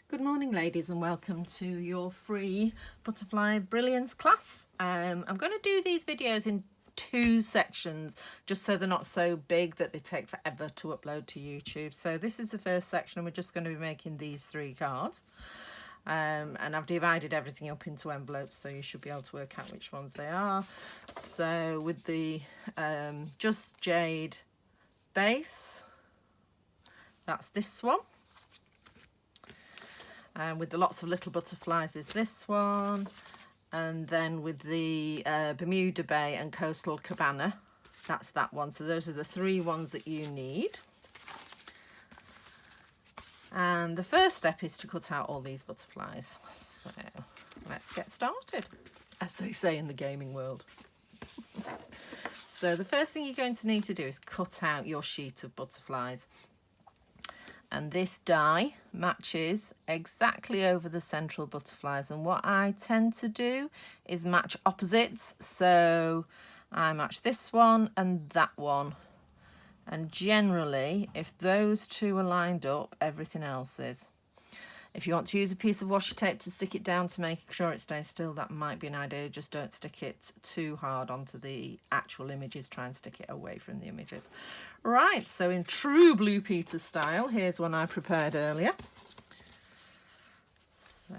Good morning, ladies, and welcome to your free butterfly brilliance class. I'm going to do these videos in two sections just so they're not so big that they take forever to upload to YouTube. So this is the first section and we're just going to be making these 3 cards. And I've divided everything up into envelopes so you should be able to work out which ones they are. So with the Just Jade base, that's this one. With the lots of little butterflies is this one, and then with the Bermuda Bay and Coastal Cabana, that's that one. So those are the 3 ones that you need. And the first step is to cut out all these butterflies. So let's get started, as they say in the gaming world. So the first thing you're going to need to do is cut out your sheet of butterflies. And this die matches exactly over the central butterflies. And what I tend to do is match opposites. So I match this one and that one. And generally, if those 2 are lined up, everything else is. If you want to use a piece of washi tape to stick it down to make sure it stays still, that might be an idea. Just don't stick it too hard onto the actual images. Try and stick it away from the images. Right, so in true Blue Peter style, here's one I prepared earlier. So,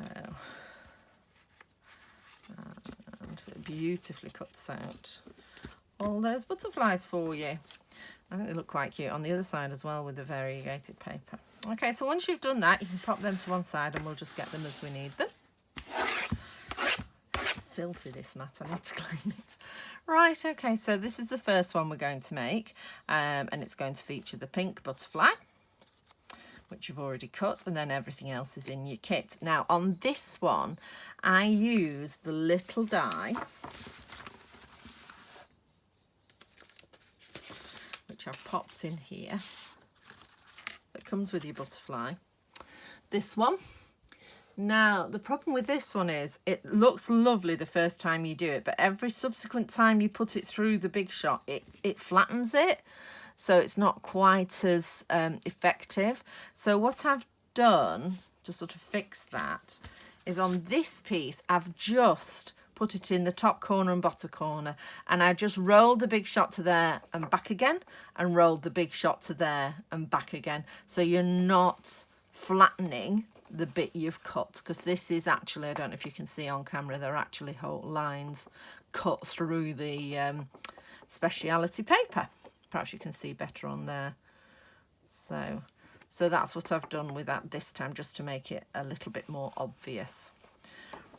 and it beautifully cuts out all those butterflies for you. I think they look quite cute on the other side as well with the variegated paper. Okay, so once you've done that, you can pop them to one side and we'll just get them as we need them. Filthy, this mat, I need to clean it. Right, okay, so this is the first one we're going to make, and it's going to feature the pink butterfly, which you've already cut, and then everything else is in your kit. Now, on this one, I use the little die, which I've popped in here, that comes with your butterfly. This one. Now, the problem with this one is it looks lovely the first time you do it, but every subsequent time you put it through the big shot, it flattens it, so it's not quite as effective. So what I've done to sort of fix that is on this piece, I've just put it in the top corner and bottom corner, and I just rolled the big shot to there and back again, and rolled the big shot to there and back again. So you're not flattening the bit you've cut, because this is actually, I don't know if you can see on camera, there are actually whole lines cut through the speciality paper. Perhaps you can see better on there. So that's what I've done with that this time, just to make it a little bit more obvious.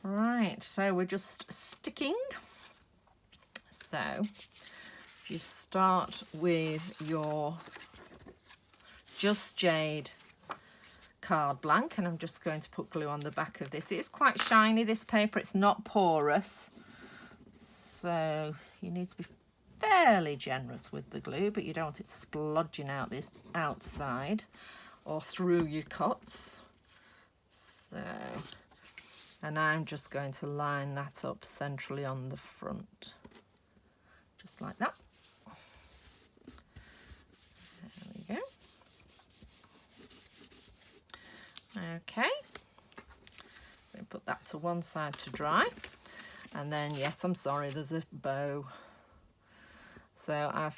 Right, so we're just sticking. So if you start with your Just Jade card blank, and I'm just going to put glue on the back of this. It's quite shiny, this paper, it's not porous, so you need to be fairly generous with the glue, but you don't want it splodging out this outside or through your cuts. So, and I'm just going to line that up centrally on the front, just like that. There we go. Okay, we put that to one side to dry, and then yes, I'm sorry, there's a bow. So I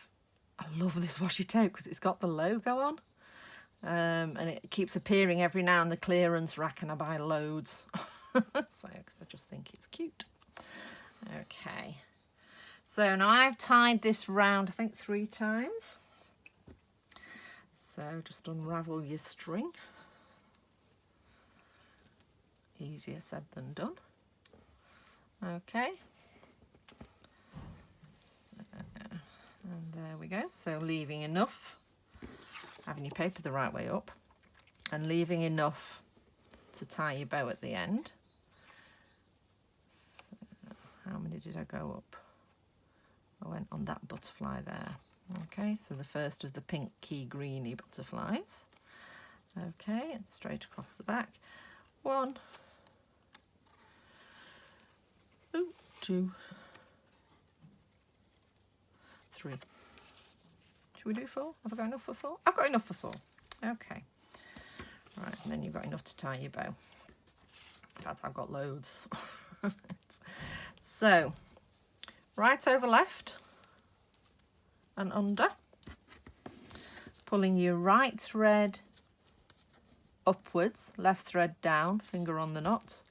love this washi tape because it's got the logo on, and it keeps appearing every now in the clearance rack, and I buy loads. So because I just think it's cute. Okay, so now I've tied this round, I think 3 times. So just unravel your string. Easier said than done. Okay, so, and there we go. So leaving enough, having your paper the right way up, and leaving enough to tie your bow at the end. So how many did I go up? I went on that butterfly there. Okay, so the first of the pinky greeny butterflies. Okay, and straight across the back. 1, 2, 3. Should we do 4? Have I got enough for 4? I've got enough for 4. Okay. Right, and then you've got enough to tie your bow. In fact, I've got loads. So, right over left and under, pulling your right thread upwards, left thread down, finger on the knot.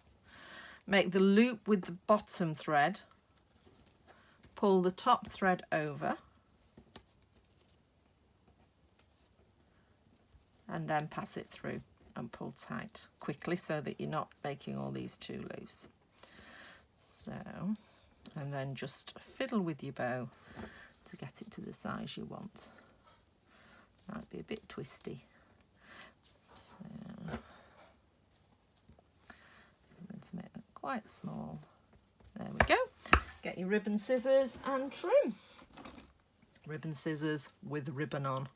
Make the loop with the bottom thread, pull the top thread over, and then pass it through and pull tight quickly so that you're not making all these too loose. So, and then just fiddle with your bow to get it to the size you want. Might be a bit twisty. So, I'm going to make that quite small. There we go. Get your ribbon scissors and trim. Ribbon scissors with ribbon on.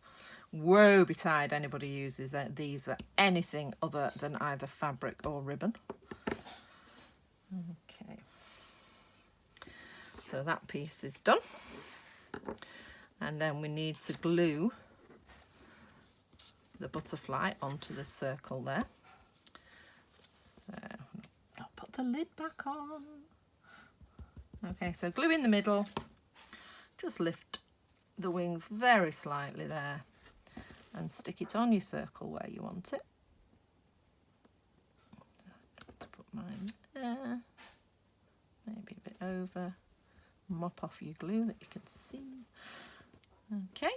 Woe betide anybody uses these for anything other than either fabric or ribbon. Okay. So that piece is done. And then we need to glue the butterfly onto the circle there. So I'll put the lid back on. Okay, so glue in the middle. Just lift the wings very slightly there and stick it on your circle where you want it. To put mine there, maybe a bit over. Mop off your glue that you can see. Okay,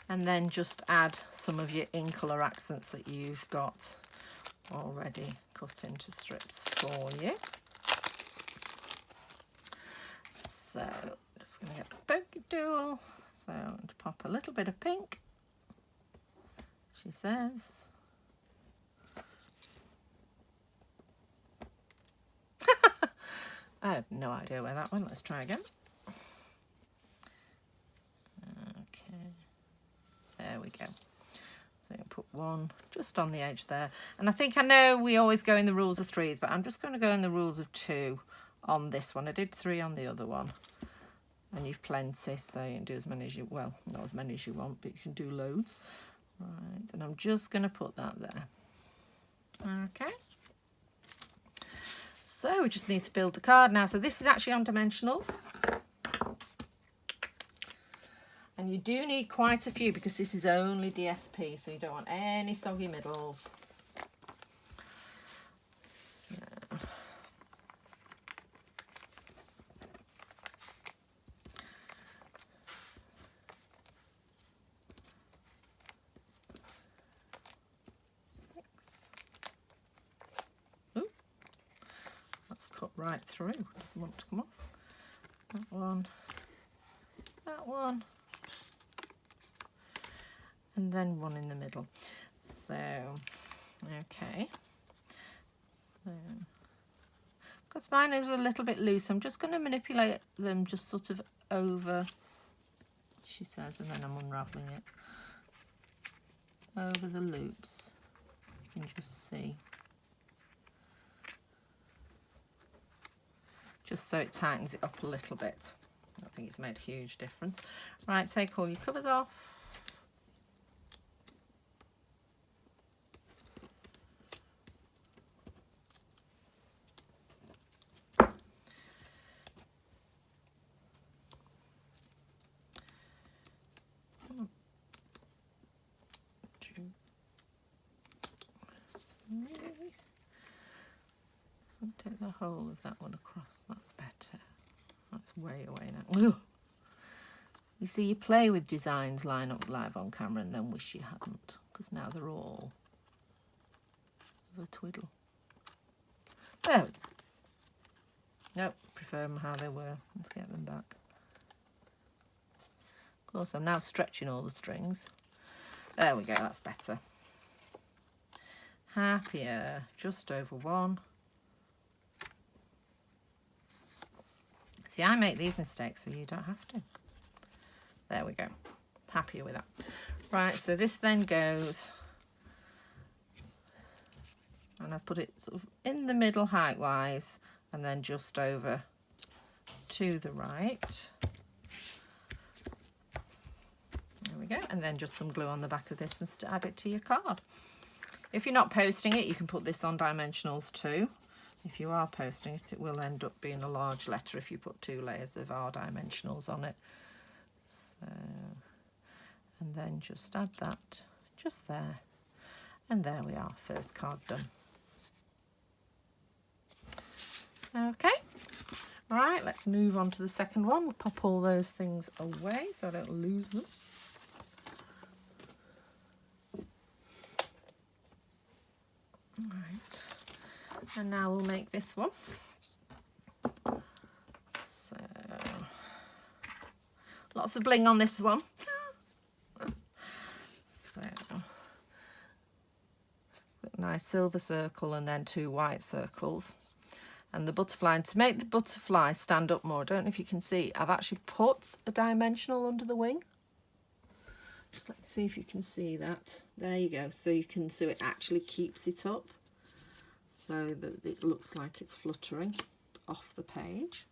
and then just add some of your in colour accents that you've got already cut into strips for you. So just going to get the pokey tool. So I'm going to pop a little bit of pink, she says. I have no idea where that went. Let's try again. Okay, there we go. So I'll put one just on the edge there. And I think I know we always go in the rules of threes, but I'm just going to go in the rules of two on this one. I did 3 on the other one. And you've plenty, so you can do as many as you, well, not as many as you want, but you can do loads. Right, and I'm just going to put that there. Okay. So we just need to build the card now. So this is actually on dimensionals. And you do need quite a few because this is only DSP, so you don't want any soggy middles. Cut right through, doesn't want to come off. That one, and then one in the middle. So, okay. So, because mine is a little bit loose, I'm just going to manipulate them just sort of over, she says, and then I'm unraveling it over the loops. You can just see. Just so it tightens it up a little bit. I think it's made a huge difference. Right, take all your covers off. Take the whole of that one across, that's better. That's way away now. Ugh. You see, you play with designs line up live on camera and then wish you hadn't, because now they're all of a twiddle. There we go. Nope, prefer them how they were. Let's get them back. Of course, I'm now stretching all the strings. There we go, that's better. Happier, just over one. See, I make these mistakes, so you don't have to. There we go. Happier with that. Right, so this then goes, and I put it sort of in the middle height-wise, and then just over to the right. There we we go. And then just some glue on the back of this and add it to your card. If you're not posting it, you can put this on dimensionals too. If you are posting it, it will end up being a large letter if you put 2 layers of our dimensionals on it. So, and then just add that just there. And there we are, first card done. Okay, right, let's move on to the second one. We'll pop all those things away so I don't lose them. Right, and now we'll make this one. So, lots of bling on this one. So, nice silver circle and then 2 white circles. And the butterfly, and to make the butterfly stand up more, I don't know if you can see, I've actually put a dimensional under the wing. Just let's see if you can see that. There you go. So you can, so it actually keeps it up so that it looks like it's fluttering off the page.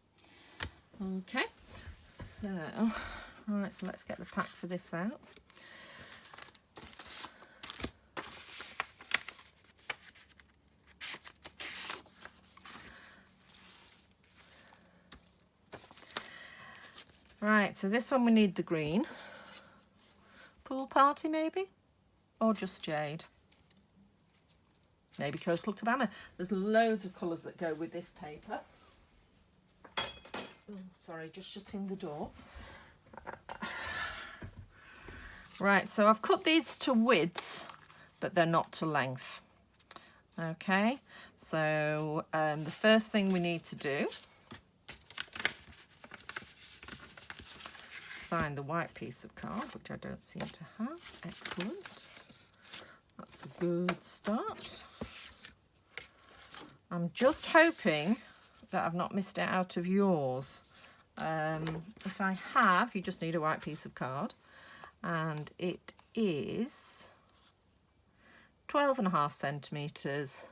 Okay, so, all right, so let's get the pack for this out. Right, so this one we need the green. Pool party maybe? Or just jade? Maybe coastal cabana. There's loads of colours that go with this paper. Oh, sorry, just shutting the door. Right, so I've cut these to width, but they're not to length. Okay, so the first thing we need to do find the white piece of card, which I don't seem to have. Excellent. That's a good start. I'm just hoping that I've not missed it out of yours. If I have, you just need a white piece of card. And it is 12.5 centimetres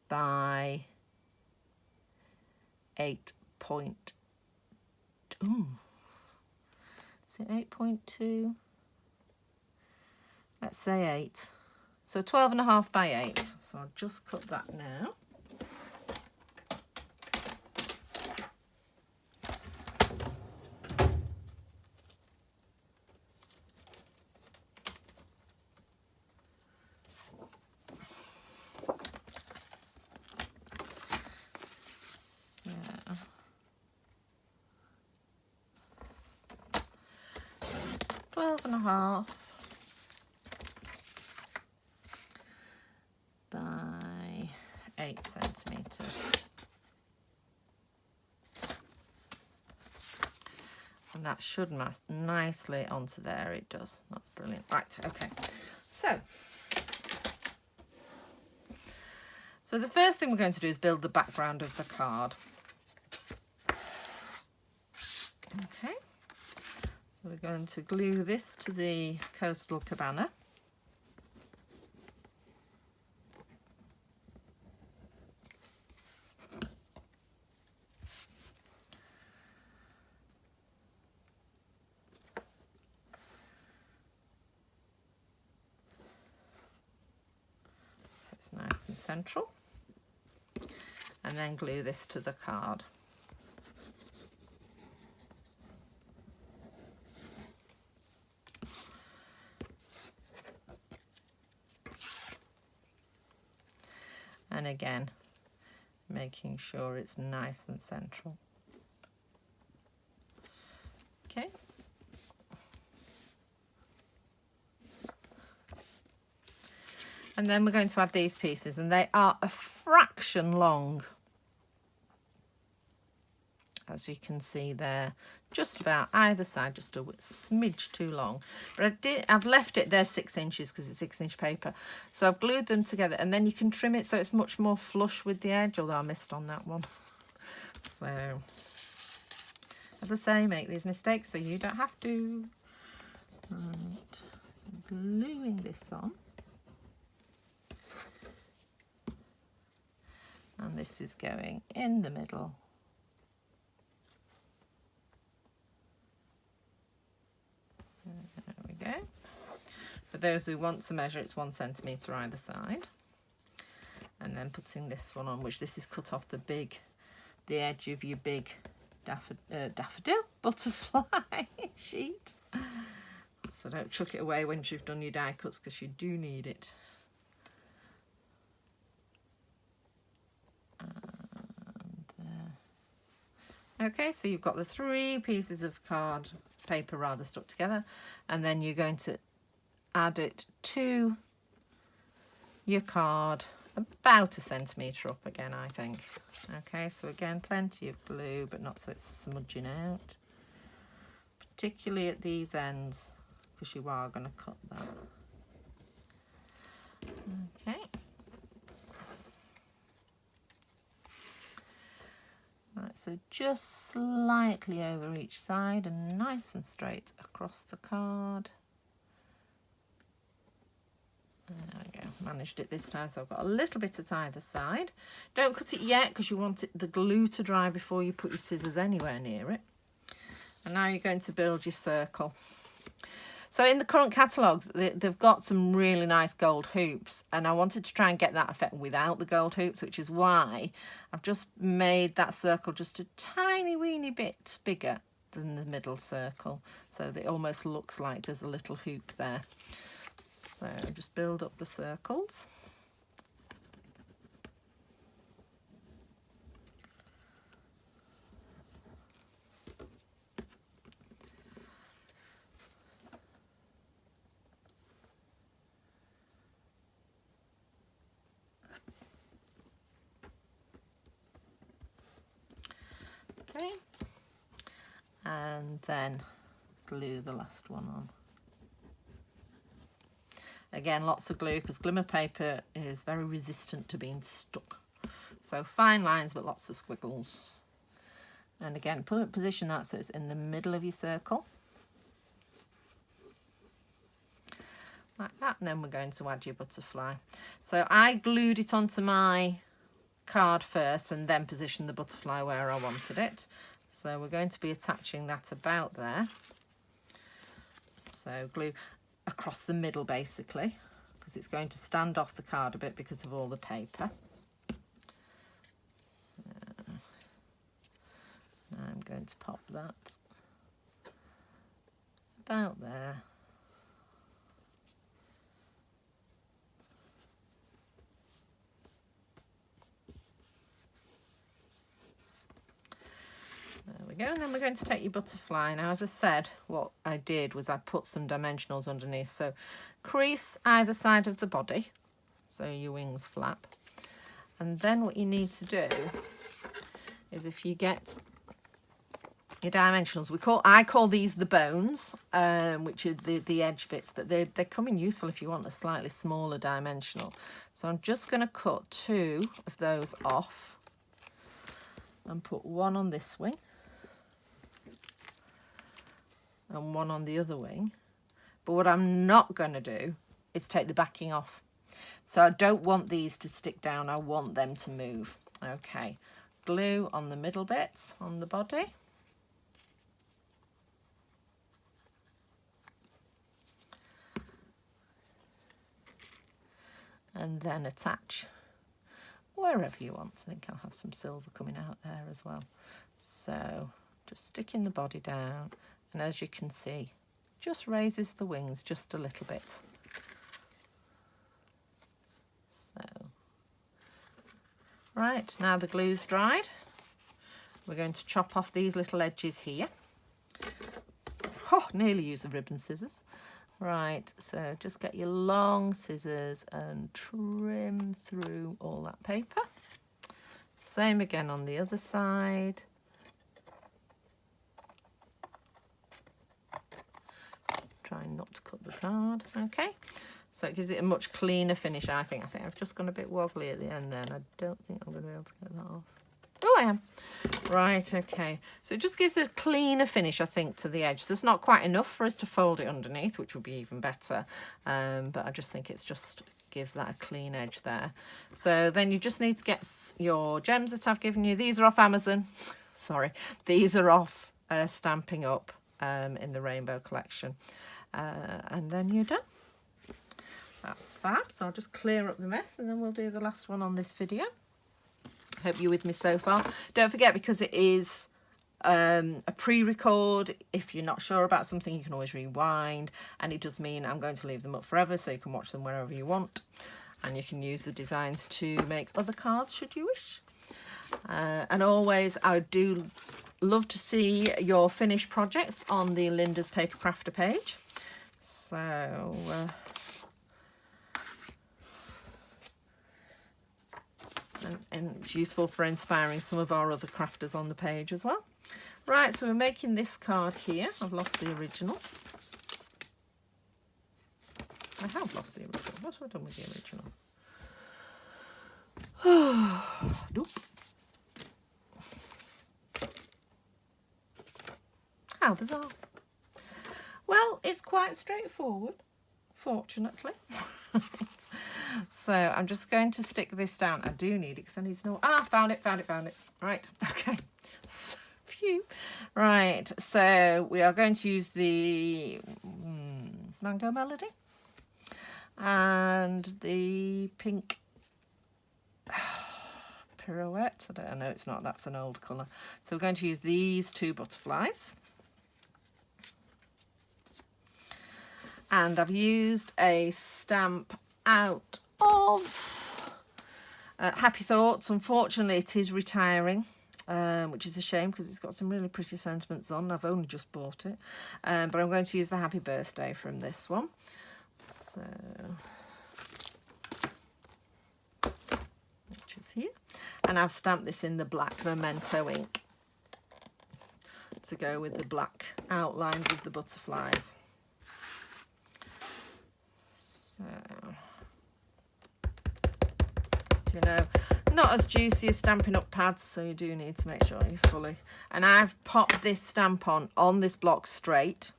by 8.2. Is it 8.2? Let's say 8. So 12.5 by 8. So I'll just cut that now. So 12.5 by 8 centimetres. And that should match nicely onto there. It does. That's brilliant. Right, okay. So the first thing we're going to do is build the background of the card. Okay. So we're going to glue this to the coastal cabana. It's nice and central. And then glue this to the card. And again, making sure it's nice and central. Okay. And then we're going to have these pieces, and they are a fraction long. As you can see there, just about either side, just a smidge too long. But I've left it there 6 inches because it's 6-inch paper. So I've glued them together, and then you can trim it so it's much more flush with the edge, although I missed on that one. So, as I say, make these mistakes so you don't have to. Right, so gluing this on. And this is going in the middle. those who want to measure, it's 1 centimetre either side. And then putting this one on, which this is cut off the edge of your big daffodil butterfly sheet. So don't chuck it away once you've done your die cuts, because you do need it. And there. Okay, so you've got the 3 pieces of card paper rather stuck together, and then you're going to add it to your card about 1 centimetre up again, I think. Okay, so again, plenty of glue, but not so it's smudging out, particularly at these ends, because you are going to cut that. Okay. Right, so just slightly over each side and nice and straight across the card. There we go, managed it this time, so I've got a little bit at either side. Don't cut it yet, because you want the glue to dry before you put your scissors anywhere near it. And now you're going to build your circle. So in the current catalogues, they've got some really nice gold hoops, and I wanted to try and get that effect without the gold hoops, which is why I've just made that circle just a tiny weeny bit bigger than the middle circle, so that it almost looks like there's a little hoop there. So just build up the circles. Okay, and then glue the last one on. Again, lots of glue, because glimmer paper is very resistant to being stuck. So fine lines, but lots of squiggles. And again, position that so it's in the middle of your circle. Like that, and then we're going to add your butterfly. So I glued it onto my card first and then positioned the butterfly where I wanted it. So we're going to be attaching that about there. So glue across the middle basically, because it's going to stand off the card a bit because of all the paper. So now I'm going to pop that about there. There we go, and then we're going to take your butterfly. Now, as I said, what I did was I put some dimensionals underneath. So crease either side of the body, so your wings flap. And then what you need to do is, if you get your dimensionals, I call these the bones, which are the edge bits, but they come in useful if you want a slightly smaller dimensional. So I'm just going to cut 2 of those off and put one on this wing and one on the other wing. But what I'm not going to do is take the backing off. So I don't want these to stick down, I want them to move. Okay, glue on the middle bits on the body. And then attach wherever you want. I think I'll have some silver coming out there as well. So just sticking the body down, and as you can see, just raises the wings just a little bit. So, right, now the glue's dried, we're going to chop off these little edges here. So, nearly use the ribbon scissors. Right, so just get your long scissors and trim through all that paper. Same again on the other side. Try not to cut the card. Okay, so it gives it a much cleaner finish, I think. I've just gone a bit wobbly at the end there, and I don't think I'm going to be able to get that off. Oh, I am. Right, okay. So it just gives a cleaner finish, I think, to the edge. There's not quite enough for us to fold it underneath, which would be even better. But I just think it's just gives that a clean edge there. So then you just need to get your gems that I've given you. These are off Amazon. Sorry. These are off Stamping Up in the Rainbow collection. And then you're done. That's fab. So I'll just clear up the mess and then we'll do the last one on this video. Hope you're with me so far. Don't forget, because it is a pre-record, if you're not sure about something you can always rewind, and it does mean I'm going to leave them up forever so you can watch them wherever you want, and you can use the designs to make other cards should you wish. And always, I do love to see your finished projects on the Linda's Paper Crafter page. So and it's useful for inspiring some of our other crafters on the page as well. Right, so we're making this card here. I've lost the original. I have lost the original. What have I done with the original? Nope. How bizarre. Well, it's quite straightforward, fortunately. So I'm just going to stick this down. I do need it because I need to know. Ah, found it. Right, okay. So, phew. Right, so we are going to use the Mango Melody and the pink Pirouette. I know it's not, that's an old colour. So we're going to use these two butterflies. And I've used a stamp out of Happy Thoughts. Unfortunately, it is retiring, which is a shame because it's got some really pretty sentiments on. I've only just bought it. But I'm going to use the Happy Birthday from this one. So, which is here. And I've stamped this in the black Memento ink to go with the black outlines of the butterflies. So, you know, not as juicy as Stampin' Up pads, so you do need to make sure you're fully. And I've popped this stamp on this block straight.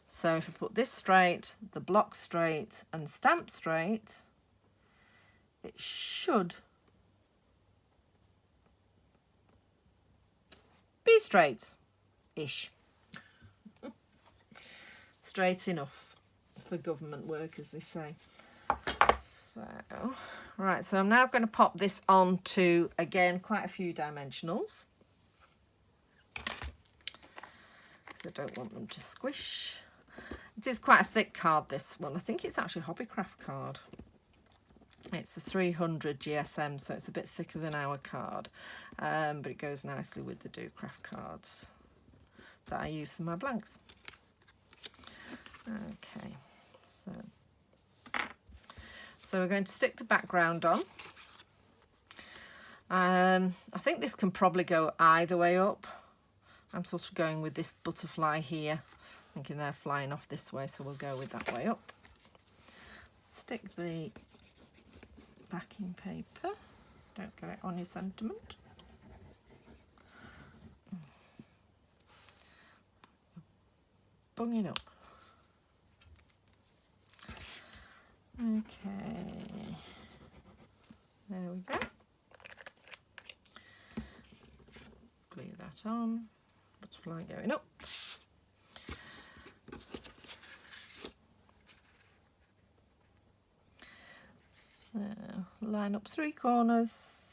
So if I put this straight, the block straight, and stamp straight, it should be straight-ish. Straight enough for government work, as they say. So, right, so I'm now going to pop this onto, again, quite a few dimensionals, because I don't want them to squish. It is quite a thick card, this one. I think it's actually a Hobbycraft card. It's a 300 GSM, so it's a bit thicker than our card, but it goes nicely with the Do Craft cards that I use for my blanks. Okay, so we're going to stick the background on. I think this can probably go either way up. I'm sort of going with this butterfly here, thinking they're flying off this way, so we'll go with that way up. Stick the backing paper, don't get it on your sentiment. Bunging up. Okay, there we go. Glue that on, butterfly going up. So line up 3 corners.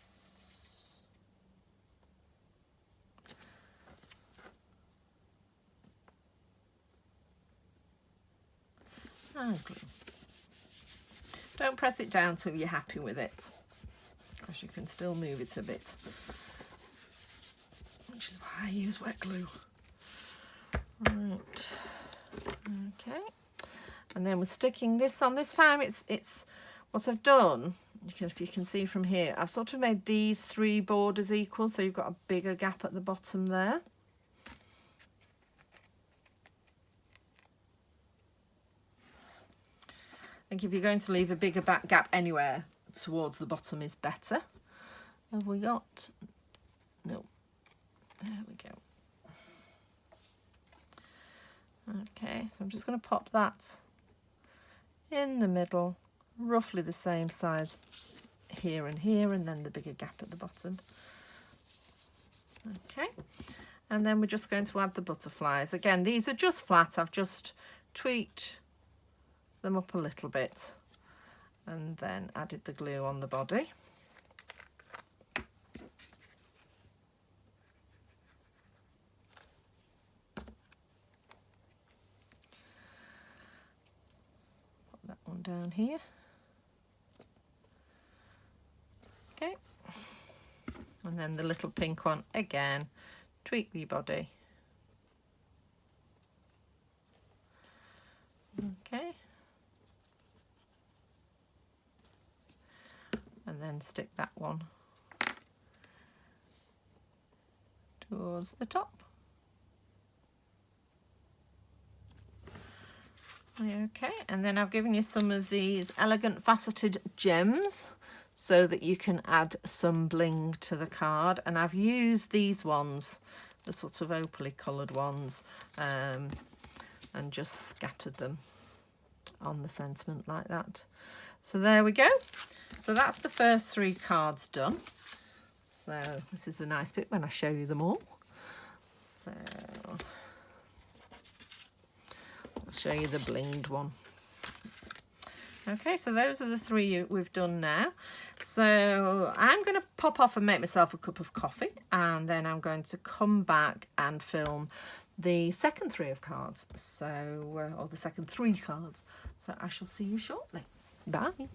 And glue. Don't press it down till you're happy with it, because you can still move it a bit, which is why I use wet glue. Right, okay, and then we're sticking this on. This time it's what I've done, if you can see from here, I've sort of made these 3 borders equal, so you've got a bigger gap at the bottom there. I think if you're going to leave a bigger back gap anywhere towards the bottom is better. Have we got? No. There we go. Okay, so I'm just going to pop that in the middle, roughly the same size here, and then the bigger gap at the bottom. Okay, and then we're just going to add the butterflies. Again, these are just flat. I've just tweaked them up a little bit, and then added the glue on the body. Put that one down here. Okay, and then the little pink one again, tweak the body. Okay, and then stick that one towards the top. Okay, and then I've given you some of these elegant faceted gems so that you can add some bling to the card, and I've used these ones, the sort of opaly coloured ones, and just scattered them on the sentiment like that. So there we go. So that's the first 3 cards done. So this is a nice bit when I show you them all. So I'll show you the blinged one. Okay, so those are the 3 we've done now. So I'm going to pop off and make myself a cup of coffee, and then I'm going to come back and film the second 3 of cards, so or the second 3 cards. So I shall see you shortly. Bye.